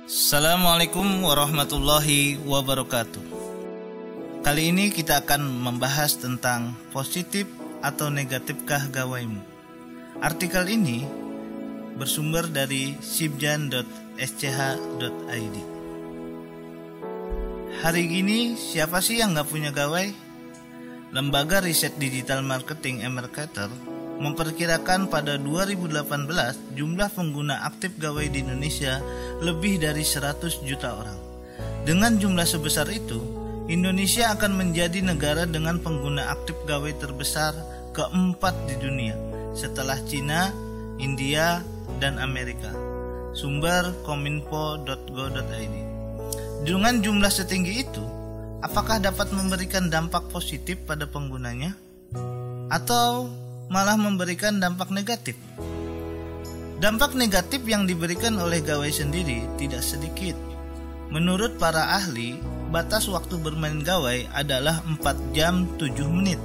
Assalamualaikum warahmatullahi wabarakatuh. Kali ini kita akan membahas tentang positif atau negatifkah gawaimu. Artikel ini bersumber dari sibjan.sch.id. Hari ini siapa sih yang gak punya gawai? Lembaga riset digital marketing Emercator memperkirakan pada 2018 jumlah pengguna aktif gawai di Indonesia lebih dari 100 juta orang. Dengan jumlah sebesar itu, Indonesia akan menjadi negara dengan pengguna aktif gawai terbesar keempat di dunia setelah Cina, India, dan Amerika. Sumber kominfo.go.id. Dengan jumlah setinggi itu, apakah dapat memberikan dampak positif pada penggunanya? Atau malah memberikan dampak negatif? Dampak negatif yang diberikan oleh gawai sendiri tidak sedikit. Menurut para ahli, batas waktu bermain gawai adalah 4 jam 7 menit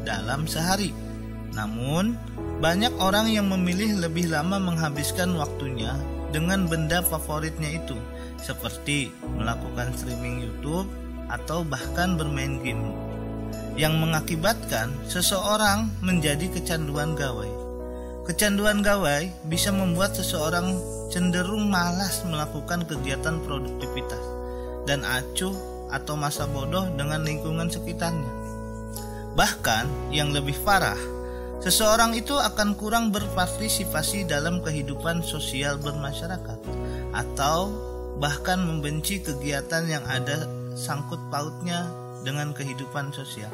dalam sehari. Namun, banyak orang yang memilih lebih lama menghabiskan waktunya dengan benda favoritnya itu, seperti melakukan streaming YouTube atau bahkan bermain game, yang mengakibatkan seseorang menjadi kecanduan gawai. Kecanduan gawai bisa membuat seseorang cenderung malas melakukan kegiatan produktivitas dan acuh atau masa bodoh dengan lingkungan sekitarnya. Bahkan yang lebih parah, seseorang itu akan kurang berpartisipasi dalam kehidupan sosial bermasyarakat atau bahkan membenci kegiatan yang ada sangkut pautnya dengan kehidupan sosial.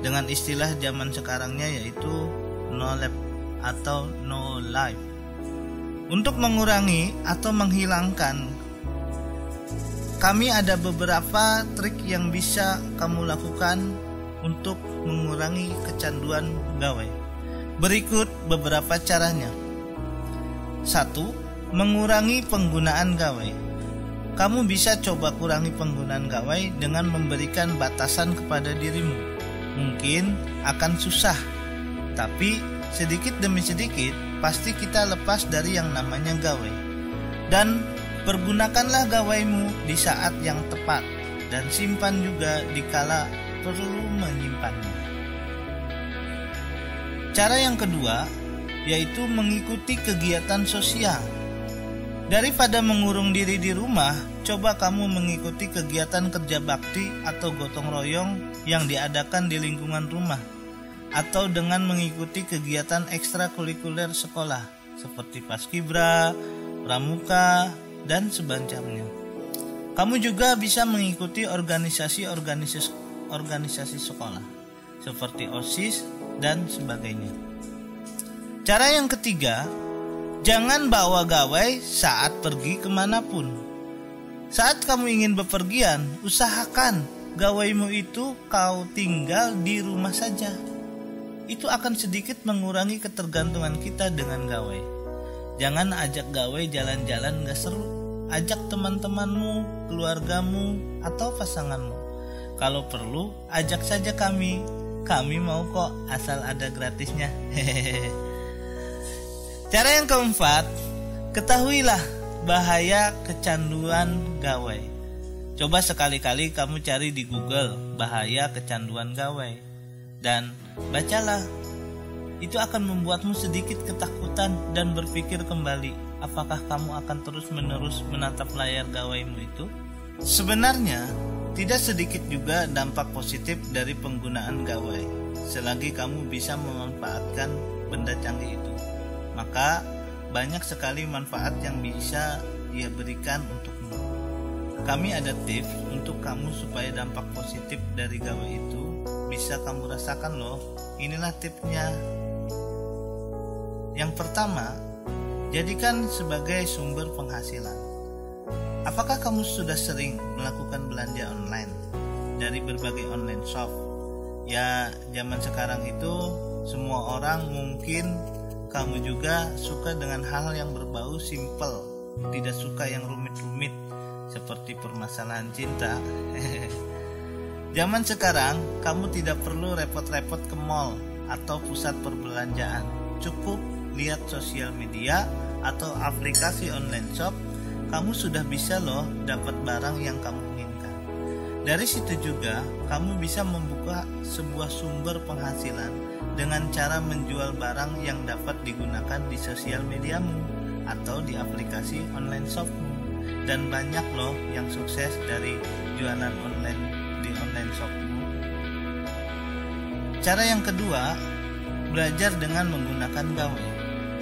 Dengan istilah zaman sekarangnya yaitu no life atau no life. Untuk mengurangi atau menghilangkan, kami ada beberapa trik yang bisa kamu lakukan untuk mengurangi kecanduan gawai. Berikut beberapa caranya. 1. Mengurangi penggunaan gawai. Kamu bisa coba kurangi penggunaan gawai dengan memberikan batasan kepada dirimu. Mungkin akan susah, tapi sedikit demi sedikit pasti kita lepas dari yang namanya gawai. Dan pergunakanlah gawaimu di saat yang tepat dan simpan juga dikala perlu menyimpannya. Cara yang kedua yaitu mengikuti kegiatan sosial. Daripada mengurung diri di rumah, coba kamu mengikuti kegiatan kerja bakti atau gotong royong yang diadakan di lingkungan rumah, atau dengan mengikuti kegiatan ekstrakurikuler sekolah seperti paskibra, pramuka, dan sebagainya. Kamu juga bisa mengikuti organisasi sekolah seperti OSIS dan sebagainya. Cara yang ketiga, jangan bawa gawai saat pergi kemanapun. Saat kamu ingin bepergian, usahakan gawaimu itu kau tinggal di rumah saja. Itu akan sedikit mengurangi ketergantungan kita dengan gawai. Jangan ajak gawai jalan-jalan gak seru. Ajak teman-temanmu, keluargamu, atau pasanganmu. Kalau perlu, ajak saja kami. Kami mau kok, asal ada gratisnya. Cara yang keempat, ketahuilah bahaya kecanduan gawai. Coba sekali-kali kamu cari di Google bahaya kecanduan gawai dan bacalah. Itu akan membuatmu sedikit ketakutan dan berpikir kembali, apakah kamu akan terus-menerus menatap layar gawaimu itu? Sebenarnya, tidak sedikit juga dampak positif dari penggunaan gawai, selagi kamu bisa memanfaatkan benda canggih itu. Maka banyak sekali manfaat yang bisa dia berikan untukmu. Kami ada tips untuk kamu supaya dampak positif dari gawai itu bisa kamu rasakan loh. Inilah tipsnya. Yang pertama, jadikan sebagai sumber penghasilan. Apakah kamu sudah sering melakukan belanja online dari berbagai online shop? Ya, zaman sekarang itu semua orang mungkin kamu juga suka dengan hal yang berbau simpel, tidak suka yang rumit-rumit seperti permasalahan cinta. Zaman sekarang kamu tidak perlu repot-repot ke mall atau pusat perbelanjaan. Cukup lihat sosial media atau aplikasi online shop kamu sudah bisa loh dapat barang yang kamu inginkan. Dari situ juga kamu bisa membuka sebuah sumber penghasilan dengan cara menjual barang yang dapat digunakan di sosial mediamu atau di aplikasi online shopmu. Dan banyak loh yang sukses dari jualan online di online shopmu. Cara yang kedua, belajar dengan menggunakan Gawai.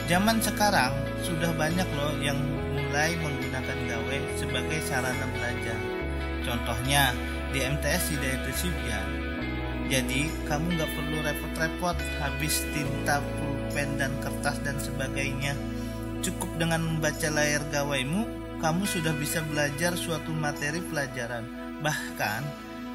Zaman sekarang sudah banyak loh yang mulai menggunakan Gawai sebagai sarana belajar. Contohnya di MTS Hidayat Sibyan. Jadi kamu gak perlu repot-repot habis tinta, pulpen, dan kertas dan sebagainya. Cukup dengan membaca layar Gawaimu, kamu sudah bisa belajar suatu materi pelajaran. Bahkan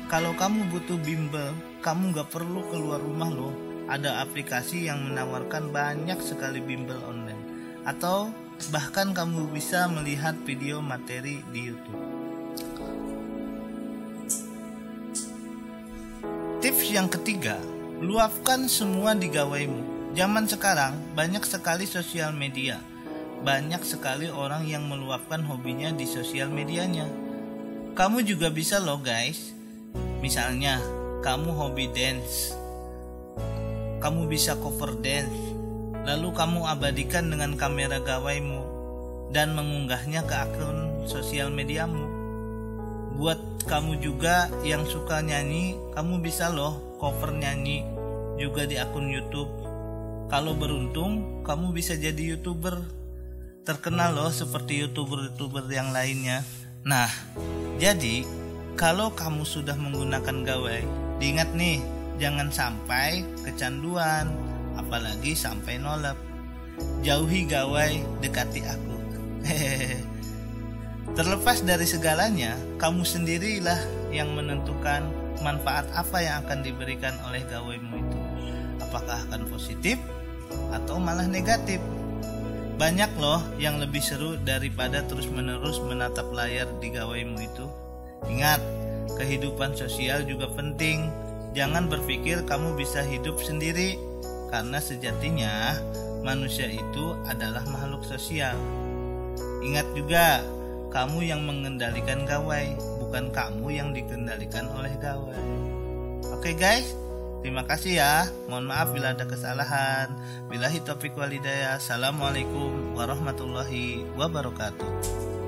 kalau kamu butuh bimbel, kamu gak perlu keluar rumah loh. Ada aplikasi yang menawarkan banyak sekali bimbel online. Atau bahkan kamu bisa melihat video materi di YouTube. Tips yang ketiga, luapkan semua di Gawaimu. Zaman sekarang banyak sekali sosial media. Banyak sekali orang yang meluapkan hobinya di sosial medianya. Kamu juga bisa loh guys. Misalnya kamu hobi dance, kamu bisa cover dance, lalu kamu abadikan dengan kamera Gawaimu dan mengunggahnya ke akun sosial mediamu. Buat kamu juga yang suka nyanyi, kamu bisa loh cover nyanyi juga di akun YouTube. Kalau beruntung, kamu bisa jadi YouTuber terkenal loh seperti YouTuber yang lainnya. Nah, jadi kalau kamu sudah menggunakan Gawai, diingat nih, jangan sampai kecanduan, apalagi sampai nolep. Jauhi Gawai, dekati aku. Terlepas dari segalanya, kamu sendirilah yang menentukan manfaat apa yang akan diberikan oleh Gawaimu itu. Apakah akan positif atau malah negatif? Banyak loh yang lebih seru daripada terus-menerus menatap layar di Gawaimu itu. Ingat, kehidupan sosial juga penting. Jangan berpikir kamu bisa hidup sendiri, karena sejatinya manusia itu adalah makhluk sosial. Ingat juga, kamu yang mengendalikan Gawai, bukan kamu yang dikendalikan oleh Gawai. Oke guys, terima kasih ya. Mohon maaf bila ada kesalahan. Billahi taufiq wal hidayah. Assalamualaikum warahmatullahi wabarakatuh.